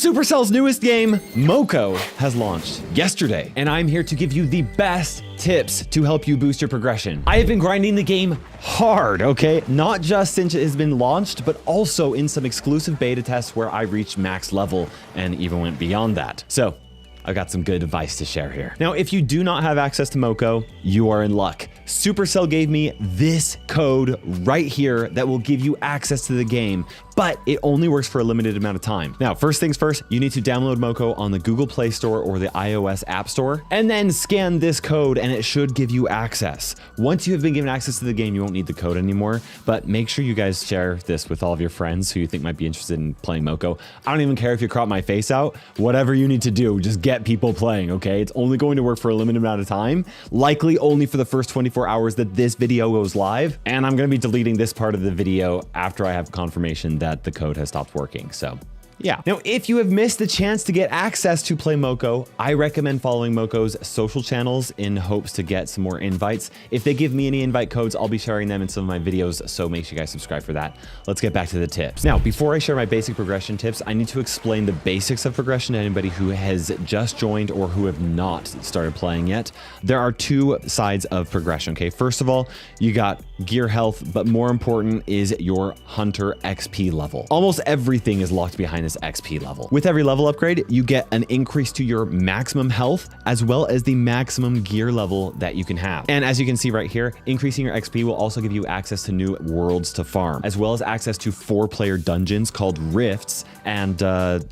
Supercell's newest game, Moco, has launched yesterday, and I'm here to give you the best tips to help you boost your progression. I have been grinding the game hard, okay? Not just since it has been launched, but also in some exclusive beta tests where I reached max level and even went beyond that. So, I've got some good advice to share here. Now, if you do not have access to Moco, you are in luck. Supercell gave me this code right here that will give you access to the game, but it only works for a limited amount of time. Now, first things first, you need to download Moco on the Google Play Store or the iOS App Store, and then scan this code and it should give you access. Once you have been given access to the game, you won't need the code anymore, but make sure you guys share this with all of your friends who you think might be interested in playing Moco. I don't even care if you crop my face out, whatever you need to do, just get people playing, okay? It's only going to work for a limited amount of time, likely only for the first 24 hours that this video goes live, and I'm gonna be deleting this part of the video after I have confirmation that the code has stopped working, so yeah. Now, if you have missed the chance to get access to play Moco, I recommend following Moco's social channels in hopes to get some more invites. If they give me any invite codes, I'll be sharing them in some of my videos, so make sure you guys subscribe for that. Let's get back to the tips. Now, before I share my basic progression tips, I need to explain the basics of progression to anybody who has just joined or who have not started playing yet. There are two sides of progression, okay? First of all, you got gear health, but more important is your hunter XP level. Almost everything is locked behind this XP level. With every level upgrade, you get an increase to your maximum health as well as the maximum gear level that you can have. And as you can see right here, increasing your XP will also give you access to new worlds to farm, as well as access to 4-player dungeons called Rifts and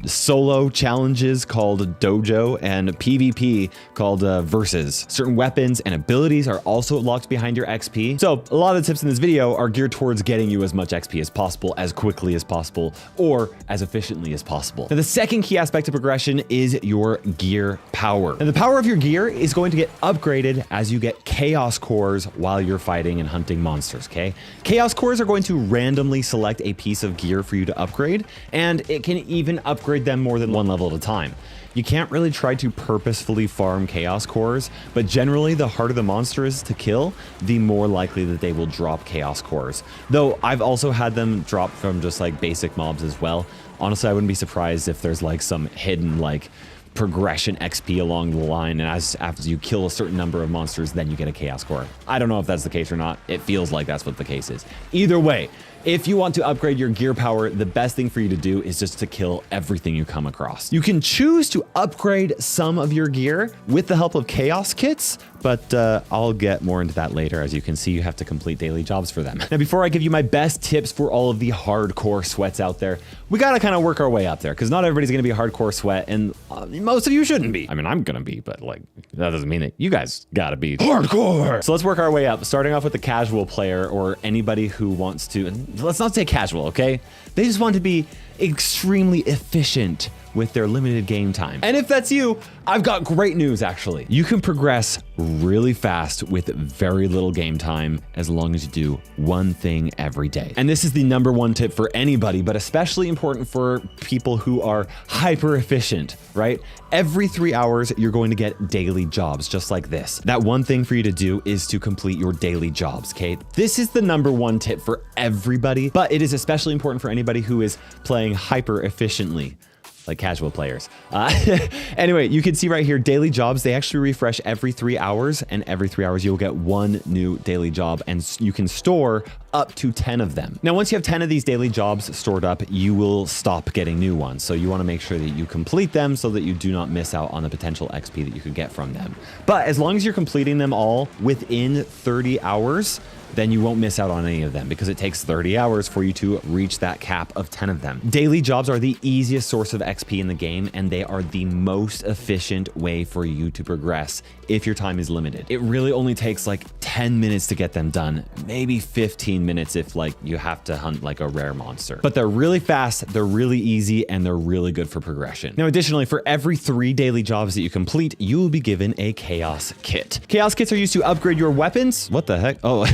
solo challenges called Dojo and PvP called Versus. Certain weapons and abilities are also locked behind your XP. So a lot of the tips in this video are geared towards getting you as much XP as possible, as quickly as possible, or as efficiently as possible. Now, the second key aspect of progression is your gear power. And the power of your gear is going to get upgraded as you get chaos cores while you're fighting and hunting monsters, okay? Chaos cores are going to randomly select a piece of gear for you to upgrade, and it can even upgrade them more than one level at a time. You can't really try to purposefully farm chaos cores, but generally the harder the monster is to kill, the more likely that they will drop chaos cores. Though I've also had them drop from just like basic mobs as well. Honestly, I wouldn't be surprised if there's like some hidden like progression XP along the line, and after you kill a certain number of monsters, then you get a chaos core. I don't know if that's the case or not. It feels like that's what the case is. Either way, if you want to upgrade your gear power, the best thing for you to do is just to kill everything you come across. You can choose to upgrade some of your gear with the help of chaos kits, but I'll get more into that later. As you can see, you have to complete daily jobs for them. Now, before I give you my best tips for all of the hardcore sweats out there, we gotta kind of work our way up there, because not everybody's gonna be a hardcore sweat, and most of you shouldn't be. I mean, I'm gonna be, but like, that doesn't mean that you guys gotta be hardcore. So let's work our way up, starting off with the casual player or anybody who wants to, and let's not say casual, okay? They just want to be extremely efficient with their limited game time. And if that's you, I've got great news actually. You can progress really fast with very little game time as long as you do one thing every day. And this is the #1 tip for anybody, but especially important for people who are hyper efficient, right? Every 3 hours, you're going to get daily jobs just like this. That one thing for you to do is to complete your daily jobs, okay? This is the #1 tip for everybody, but it is especially important for anybody who is playing hyper efficiently, like casual players. Anyway, you can see right here, daily jobs, they actually refresh every 3 hours, and every 3 hours you'll get one new daily job, and you can store up to 10 of them. Now, once you have 10 of these daily jobs stored up, you will stop getting new ones. So you wanna make sure that you complete them so that you do not miss out on the potential XP that you could get from them. But as long as you're completing them all within 30 hours, then you won't miss out on any of them, because it takes 30 hours for you to reach that cap of 10 of them. Daily jobs are the easiest source of XP in the game, and they are the most efficient way for you to progress if your time is limited. It really only takes like 10 minutes to get them done, maybe 15 minutes if like you have to hunt like a rare monster. But they're really fast, they're really easy, and they're really good for progression. Now, additionally, for every 3 daily jobs that you complete, you will be given a chaos kit. Chaos kits are used to upgrade your weapons. What the heck? Oh,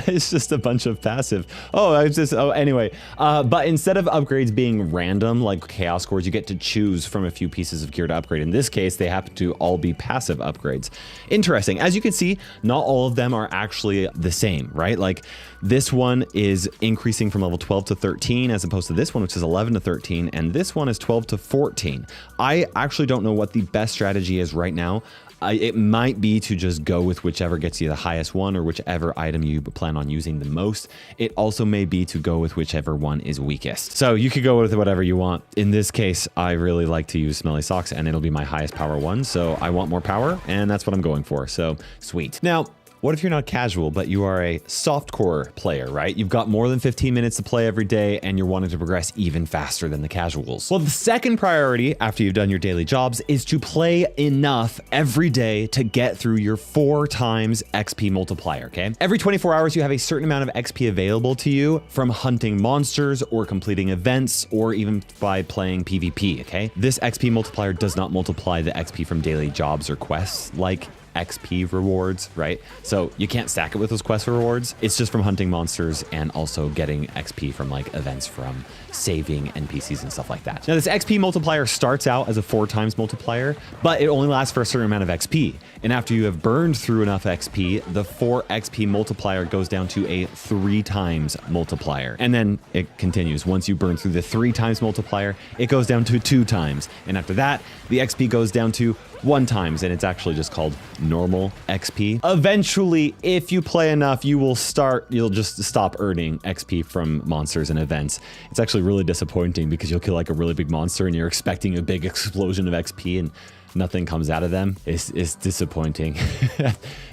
it's just a bunch of passive. Anyway. But instead of upgrades being random, like chaos cores, you get to choose from a few pieces of gear to upgrade. In this case, they happen to all be passive upgrades. Interesting. As you can see, not all of them are actually the same, right? Like This one is increasing from level 12 to 13 as opposed to this one, which is 11 to 13. And this one is 12 to 14. I actually don't know what the best strategy is right now. It might be to just go with whichever gets you the highest one or whichever item you plan on using the most. It also may be to go with whichever one is weakest. So you could go with whatever you want. In this case, I really like to use Smelly Socks and it'll be my highest power one. So I want more power and that's what I'm going for. So sweet. Now, what if you're not casual, but you are a softcore player, right? You've got more than 15 minutes to play every day and you're wanting to progress even faster than the casuals. Well, the second priority after you've done your daily jobs is to play enough every day to get through your 4 times XP multiplier, okay? Every 24 hours, you have a certain amount of XP available to you from hunting monsters or completing events or even by playing PvP, okay? This XP multiplier does not multiply the XP from daily jobs or quests like XP rewards, right? So you can't stack it with those quest rewards. It's just from hunting monsters and also getting XP from like events from saving NPCs and stuff like that. Now this XP multiplier starts out as a 4 times multiplier, but it only lasts for a certain amount of XP. And after you have burned through enough XP, the 4 XP multiplier goes down to a 3 times multiplier. And then it continues. Once you burn through the 3 times multiplier, it goes down to 2 times. And after that, the XP goes down to 1 times, and it's actually just called normal XP. Eventually, if you play enough, you'll just stop earning XP from monsters and events. It's actually really disappointing because you'll kill like a really big monster and you're expecting a big explosion of XP and nothing comes out of them. It's disappointing.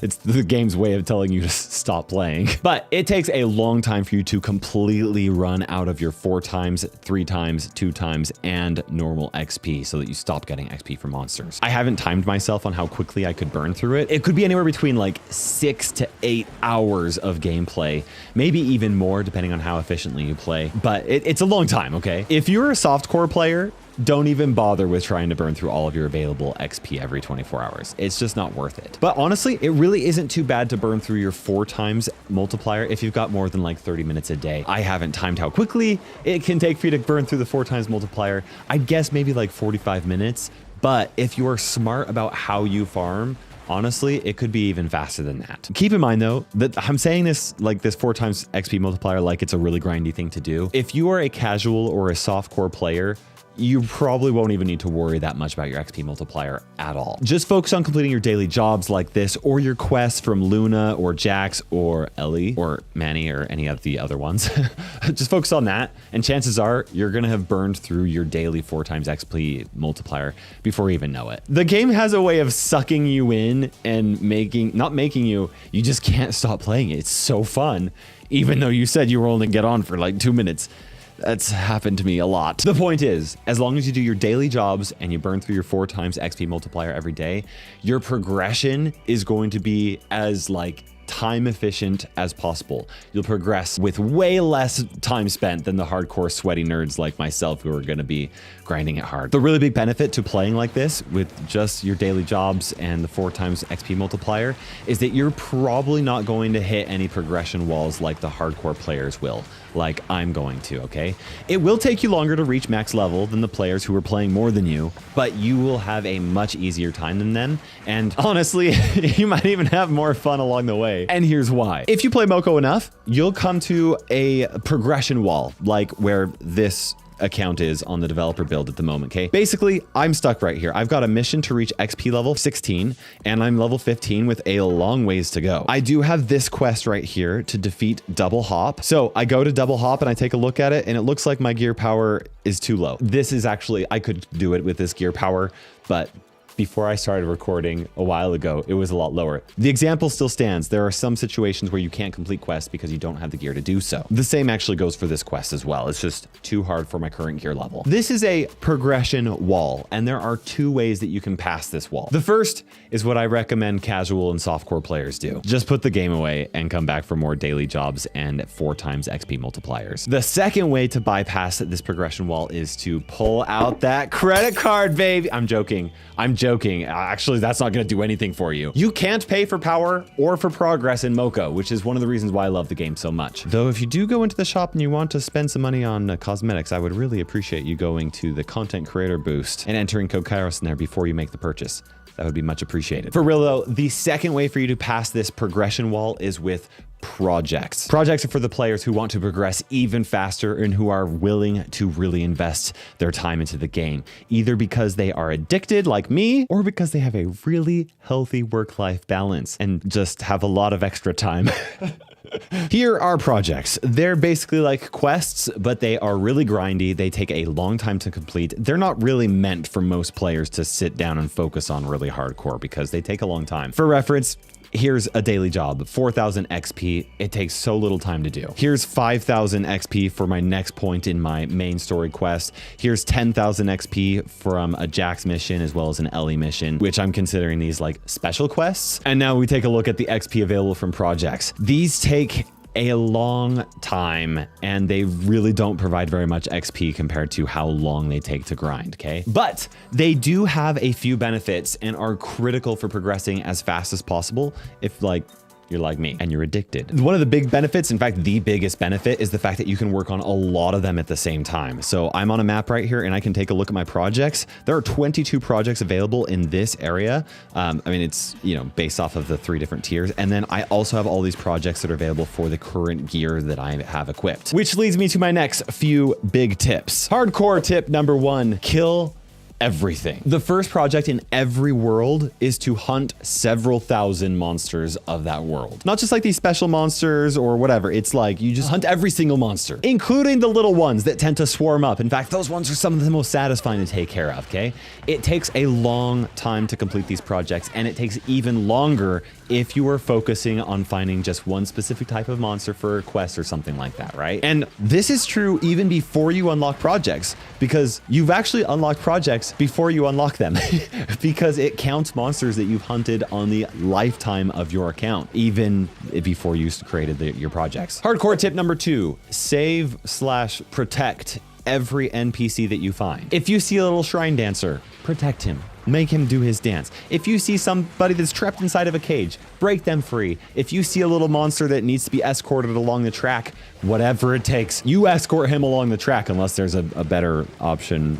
It's the game's way of telling you to stop playing. But it takes a long time for you to completely run out of your 4 times, 3 times, 2 times, and normal XP so that you stop getting XP from monsters. I haven't timed myself on how quickly I could burn through it. It could be anywhere between like 6 to 8 hours of gameplay, maybe even more depending on how efficiently you play. But it's a long time, okay? If you're a softcore player, don't even bother with trying to burn through all of your available XP every 24 hours. It's just not worth it. But honestly, it really isn't too bad to burn through your 4 times multiplier if you've got more than like 30 minutes a day. I haven't timed how quickly it can take for you to burn through the 4 times multiplier. I'd guess maybe like 45 minutes. But if you are smart about how you farm, honestly, it could be even faster than that. Keep in mind though, that I'm saying this like this 4 times XP multiplier like it's a really grindy thing to do. If you are a casual or a softcore player, you probably won't even need to worry that much about your XP multiplier at all. Just focus on completing your daily jobs like this or your quests from Luna or Jax or Ellie or Manny or any of the other ones. Just focus on that and chances are you're gonna have burned through your daily 4 times XP multiplier before you even know it. The game has a way of sucking you in and you just can't stop playing it. It's so fun, even though you said you were only get on for like 2 minutes. That's happened to me a lot. The point is, as long as you do your daily jobs and you burn through your 4 times XP multiplier every day, your progression is going to be as like time efficient as possible. You'll progress with way less time spent than the hardcore sweaty nerds like myself who are going to be grinding it hard. The really big benefit to playing like this with just your daily jobs and the 4 times XP multiplier is that you're probably not going to hit any progression walls like the hardcore players will, like I'm going to, okay? It will take you longer to reach max level than the players who are playing more than you, but you will have a much easier time than them. And honestly, you might even have more fun along the way. And here's why. If you play Moco enough, you'll come to a progression wall, like where this account is on the developer build at the moment, okay? Basically, I'm stuck right here. I've got a mission to reach XP level 16, and I'm level 15 with a long ways to go. I do have this quest right here to defeat Double Hop. So I go to Double Hop and I take a look at it, and it looks like my gear power is too low. This is actually, I could do it with this gear power, but before I started recording a while ago, it was a lot lower. The example still stands. There are some situations where you can't complete quests because you don't have the gear to do so. The same actually goes for this quest as well. It's just too hard for my current gear level. This is a progression wall, and there are 2 ways that you can pass this wall. The first is what I recommend casual and softcore players do. Just put the game away and come back for more daily jobs and 4 times XP multipliers. The second way to bypass this progression wall is to pull out that credit card, baby. I'm joking. Actually, that's not going to do anything for you. You can't pay for power or for progress in Moco, which is one of the reasons why I love the game so much. Though if you do go into the shop and you want to spend some money on cosmetics, I would really appreciate you going to the content creator boost and entering code Kairos in there before you make the purchase. that would be much appreciated. For real though, the second way for you to pass this progression wall is with projects. Projects are for the players who want to progress even faster and who are willing to really invest their time into the game, either because they are addicted like me or because they have a really healthy work-life balance and just have a lot of extra time. Here are projects. They're basically like quests, but they are really grindy. They take a long time to complete. They're not really meant for most players to sit down and focus on really hardcore because they take a long time. For reference, here's a daily job, 4,000 XP. It takes so little time to do. Here's 5,000 XP for my next point in my main story quest. Here's 10,000 XP from a Jax mission as well as an Ellie mission, which I'm considering these like special quests. And now we take a look at the XP available from projects. These take a long time and they really don't provide very much XP compared to how long they take to grind, okay? But they do have a few benefits and are critical for progressing as fast as possible if like you're like me and you're addicted. One of the big benefits, in fact, the biggest benefit is the fact that you can work on a lot of them at the same time. So I'm on a map right here and I can take a look at my projects. There are 22 projects available in this area. I mean, it's, you know, based off of the 3 different tiers. And then I also have all these projects that are available for the current gear that I have equipped, which leads me to my next few big tips. Hardcore tip number 1, kill everything. The first project in every world is to hunt several thousand monsters of that world. Not just like these special monsters or whatever. It's like you just hunt every single monster, including the little ones that tend to swarm up. In fact, those ones are some of the most satisfying to take care of, okay? It takes a long time to complete these projects, and it takes even longer if you are focusing on finding just one specific type of monster for a quest or something like that, right? And this is true even before you unlock projects, because you've actually unlocked projects before you unlock them because it counts monsters that you've hunted on the lifetime of your account, even before you created your projects. Hardcore tip number 2, save/protect every NPC that you find. If you see a little shrine dancer, protect him. Make him do his dance. If you see somebody that's trapped inside of a cage, break them free. If you see a little monster that needs to be escorted along the track, whatever it takes, you escort him along the track unless there's a better option,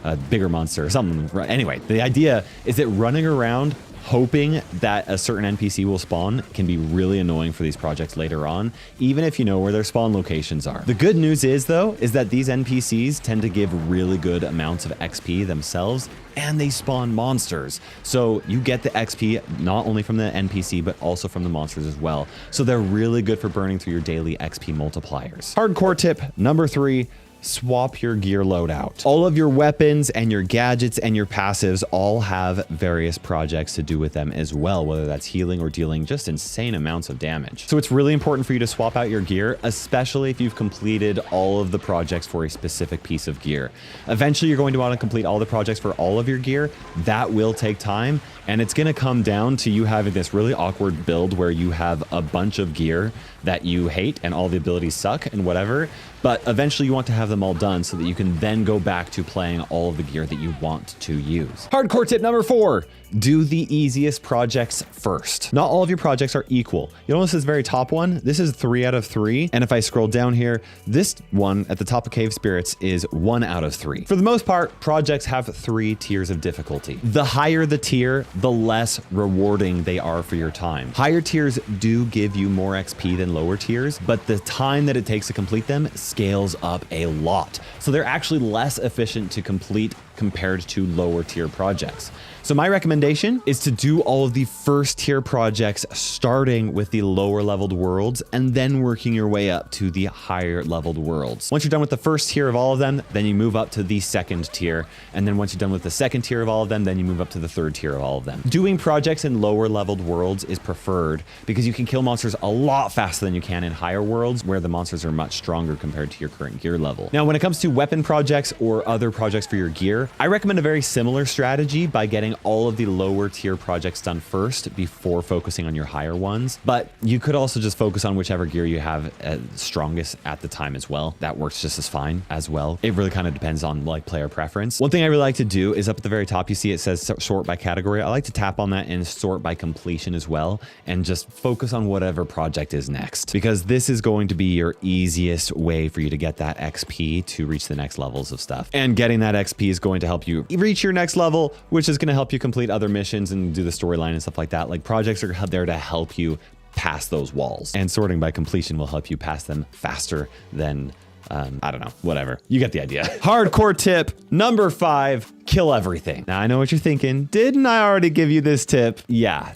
a bigger monster or something. Anyway, the idea is that running around hoping that a certain NPC will spawn can be really annoying for these projects later on, even if you know where their spawn locations are. The good news is though, is that these NPCs tend to give really good amounts of XP themselves, and they spawn monsters. So you get the XP not only from the NPC, but also from the monsters as well. So they're really good for burning through your daily XP multipliers. Hardcore tip number 3, swap your gear loadout. All of your weapons and your gadgets and your passives all have various projects to do with them as well, whether that's healing or dealing just insane amounts of damage. So it's really important for you to swap out your gear, especially if you've completed all of the projects for a specific piece of gear. Eventually, you're going to want to complete all the projects for all of your gear. That will take time, and it's going to come down to you having this really awkward build where you have a bunch of gear that you hate and all the abilities suck and whatever, but eventually you want to have them all done so that you can then go back to playing all of the gear that you want to use. Hardcore tip number 4, do the easiest projects first. Not all of your projects are equal. You'll notice this very top one, this is 3 out of 3. And if I scroll down here, this one at the top of Cave Spirits is 1 out of 3. For the most part, projects have 3 tiers of difficulty. The higher the tier, the less rewarding they are for your time. Higher tiers do give you more XP than lower tiers, but the time that it takes to complete them scales up a lot. So they're actually less efficient to complete compared to lower tier projects. So my recommendation is to do all of the first tier projects, starting with the lower leveled worlds and then working your way up to the higher leveled worlds. Once you're done with the first tier of all of them, then you move up to the second tier. And then once you're done with the second tier of all of them, then you move up to the third tier of all of them. Doing projects in lower leveled worlds is preferred because you can kill monsters a lot faster than you can in higher worlds where the monsters are much stronger compared to your current gear level. Now, when it comes to weapon projects or other projects for your gear, I recommend a very similar strategy by getting all of the lower tier projects done first before focusing on your higher ones. But you could also just focus on whichever gear you have strongest at the time as well. That works just as fine as well. It really kind of depends on like player preference. One thing I really like to do is up at the very top, you see it says sort by category. I like to tap on that and sort by completion as well, and just focus on whatever project is next, because this is going to be your easiest way for you to get that XP to reach the next levels of stuff. And getting that XP is going going to help you reach your next level, which is going to help you complete other missions and do the storyline and stuff like that. Like projects are there to help you pass those walls, and sorting by completion will help you pass them faster than I don't know, whatever. You get the idea. Hardcore tip number 5, kill everything. Now I know what you're thinking. Didn't I already give you this tip? Yeah,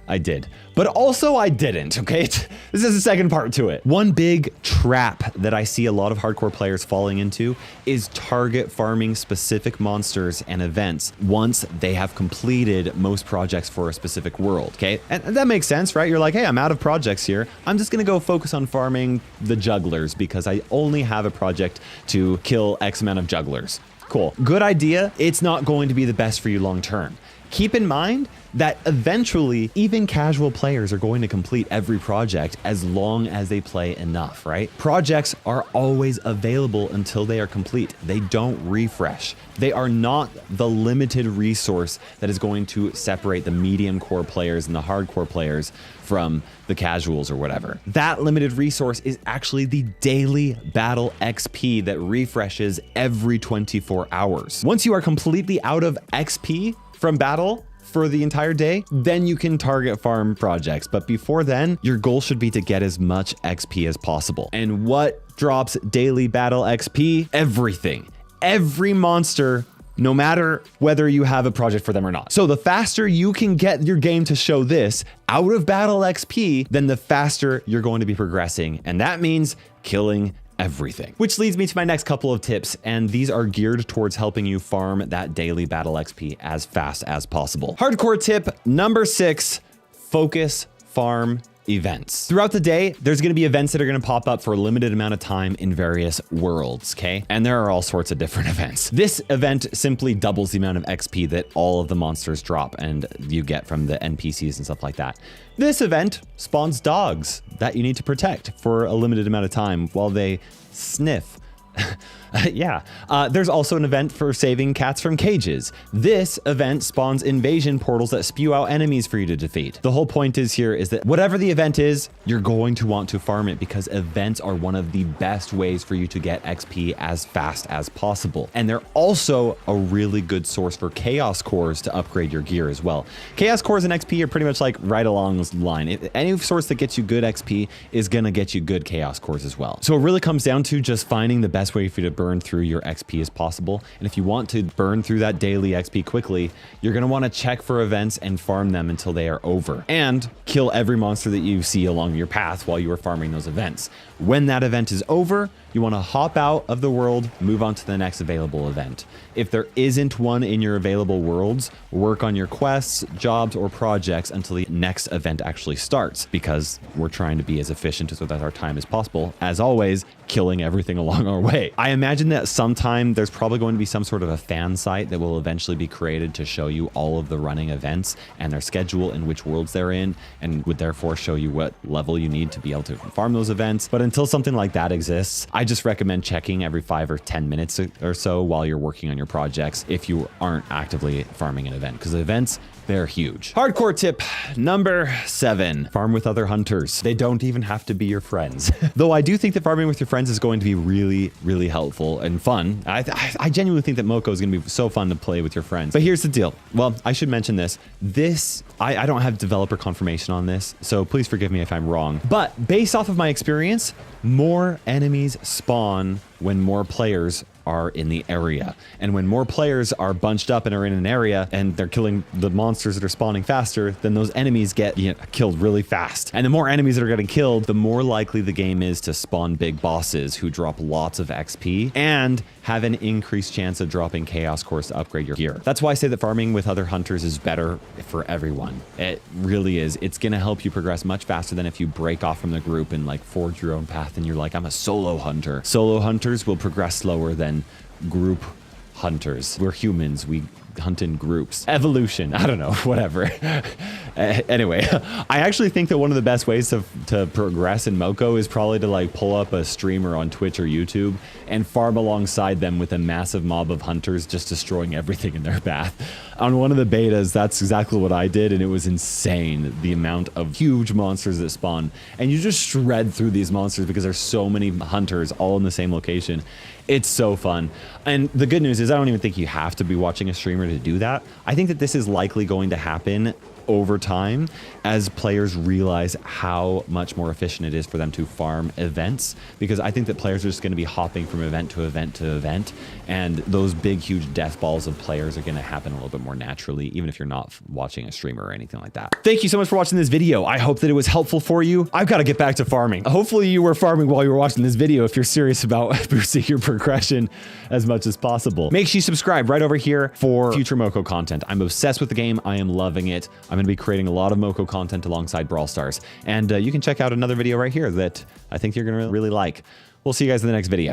I did. But also I didn't, okay? This is the second part to it. One big trap that I see a lot of hardcore players falling into is target farming specific monsters and events once they have completed most projects for a specific world, okay? And that makes sense, right? You're like, hey, I'm out of projects here. I'm just gonna go focus on farming the jugglers because I only have a project to kill X amount of jugglers. Cool, good idea. It's not going to be the best for you long term. Keep in mind that eventually even casual players are going to complete every project as long as they play enough, right? Projects are always available until they are complete. They don't refresh. They are not the limited resource that is going to separate the medium core players and the hardcore players from the casuals or whatever. That limited resource is actually the daily battle XP that refreshes every 24 hours. Once you are completely out of XP from battle for the entire day, then you can target farm projects. But before then, your goal should be to get as much XP as possible. And what drops daily battle XP? Everything. Every monster, no matter whether you have a project for them or not. So the faster you can get your game to show this out of battle XP, then the faster you're going to be progressing. And that means killing everything. Which leads me to my next couple of tips, and these are geared towards helping you farm that daily battle XP as fast as possible. Hardcore tip number 6, focus farm events. Throughout the day, there's going to be events that are going to pop up for a limited amount of time in various worlds, okay? And there are all sorts of different events. This event simply doubles the amount of XP that all of the monsters drop and you get from the NPCs and stuff like that. This event spawns dogs that you need to protect for a limited amount of time while they sniff. Yeah. There's also an event for saving cats from cages. This event spawns invasion portals that spew out enemies for you to defeat. The whole point is that whatever the event is, you're going to want to farm it because events are one of the best ways for you to get XP as fast as possible. And they're also a really good source for chaos cores to upgrade your gear as well. Chaos cores and XP are pretty much like right along this line. Any source that gets you good XP is gonna get you good chaos cores as well. So it really comes down to just finding the best way for you to burn through your XP as possible. And if you want to burn through that daily XP quickly, you're going to want to check for events and farm them until they are over, and kill every monster that you see along your path while you are farming those events. When that event is over, you want to hop out of the world, move on to the next available event. If there isn't one in your available worlds, work on your quests, jobs, or projects until the next event actually starts, because we're trying to be as efficient with our time as possible. As always, killing everything along our way. I imagine that sometime there's probably going to be some sort of a fan site that will eventually be created to show you all of the running events and their schedule and which worlds they're in, and would therefore show you what level you need to be able to farm those events. But until something like that exists, I just recommend checking every 5 or 10 minutes or so while you're working on your projects if you aren't actively farming an event, because events, they're huge. Hardcore tip number 7, farm with other hunters. They don't even have to be your friends. Though I do think that farming with your friends is going to be really, really helpful and fun. I genuinely think that moco is going to be so fun to play with your friends. But here's the deal. Well, I should mention this. I don't have developer confirmation on this, so please forgive me if I'm wrong. But based off of my experience, more enemies spawn when more players are in the area. And when more players are bunched up and are in an area and they're killing the monsters that are spawning faster, then those enemies get killed really fast. And the more enemies that are getting killed, the more likely the game is to spawn big bosses who drop lots of XP and have an increased chance of dropping chaos cores to upgrade your gear. That's why I say that farming with other hunters is better for everyone. It really is. It's gonna help you progress much faster than if you break off from the group and like forge your own path and you're like, I'm a solo hunter. Solo hunters will progress slower than group hunters. We're humans. We hunt in groups. Evolution, I don't know, whatever. Anyway, I actually think that one of the best ways to progress in moco is probably to like pull up a streamer on Twitch or YouTube and farm alongside them with a massive mob of hunters just destroying everything in their path. On one of the betas, that's exactly what I did, and it was insane, the amount of huge monsters that spawn. And you just shred through these monsters because there's so many hunters all in the same location. It's so fun. And the good news is I don't even think you have to be watching a streamer to do that. I think that this is likely going to happen over time as players realize how much more efficient it is for them to farm events, because I think that players are just going to be hopping from event to event to event, and those big huge death balls of players are going to happen a little bit more naturally, even if you're not watching a streamer or anything like that. Thank you so much for watching this video. I hope that it was helpful for you. I've got to get back to farming. Hopefully you were farming while you were watching this video if you're serious about boosting your progression as much as possible. Make sure you subscribe right over here for future moco content. I'm obsessed with the game. I am loving it. I'm going to be creating a lot of moco content alongside Brawl Stars. And you can check out another video right here that I think you're going to really like. We'll see you guys in the next video.